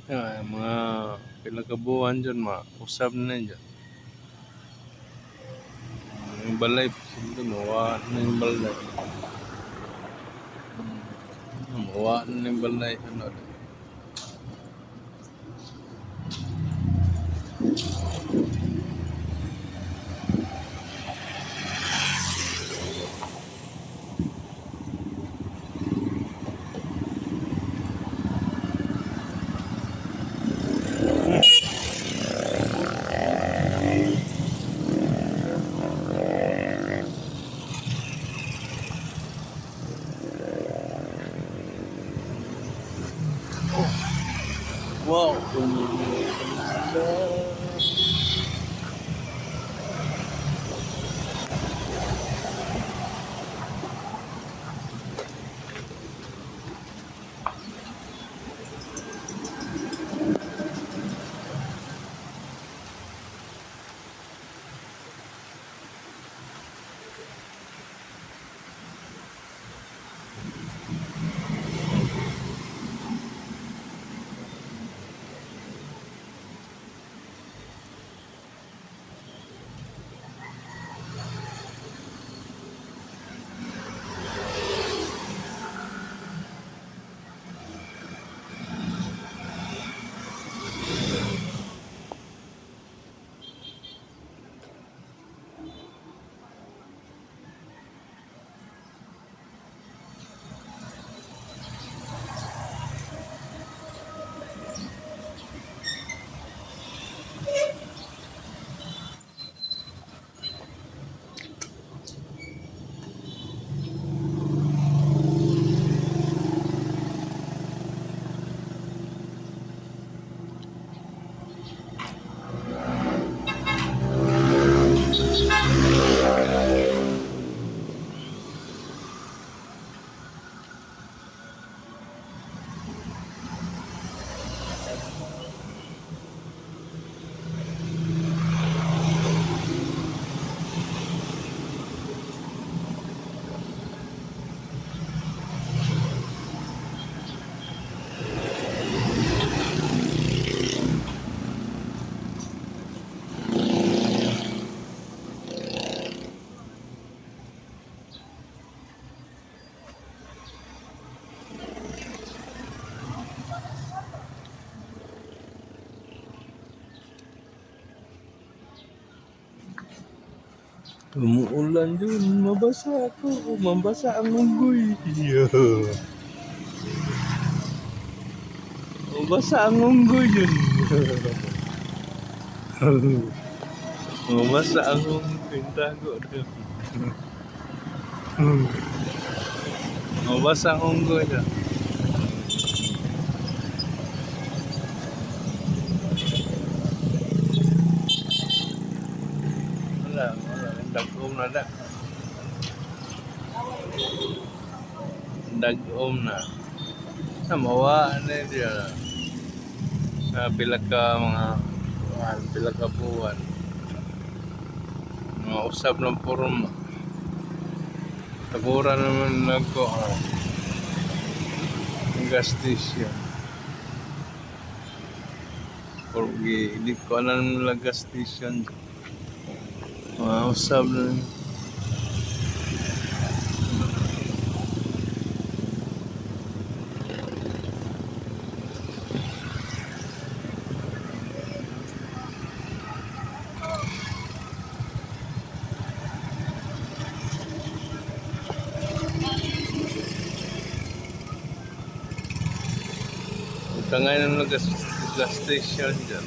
Mga pila ka buwan dyan, usab na dyan. Yung balay, sila mawa na yung balay. Mawa na yung balay. Ano, wow! Umuulan dun, mabasa ako, mabasa ang unggoy. Mabasa ang unggoy yun. Mabasa ang unggoy, tago na. Mabasa ang unggoy na. Wala, dag-om na da. Dag-om na. Mawa na diya. Sa pila ka buwan. Mga usab ng porma. Tagura naman nagko. Ang gastis yan. Porgi, hindi ko alam nila gastis yan. Mga usab na. Tangay ng gas station dyan.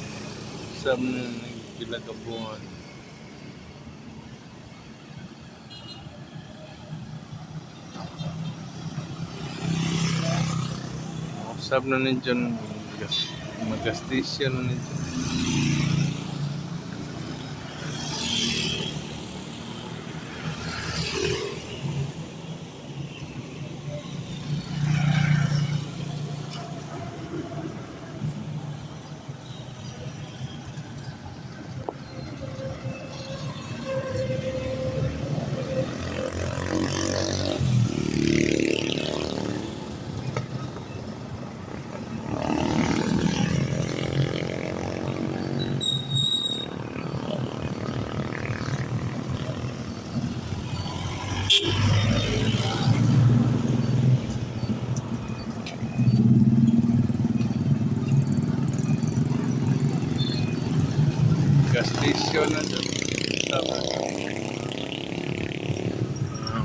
Usab na pila ka buwan. Usab na ninyo mag-gas station na ninyo. Gas station na dyan.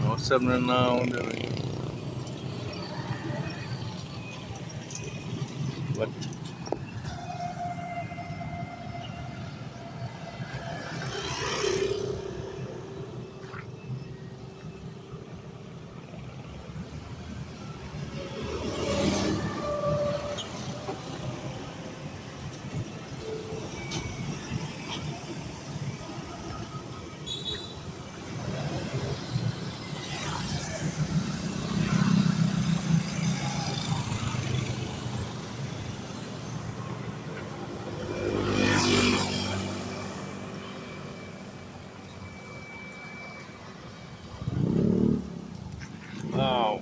Usap na ako dyan. What? Wow.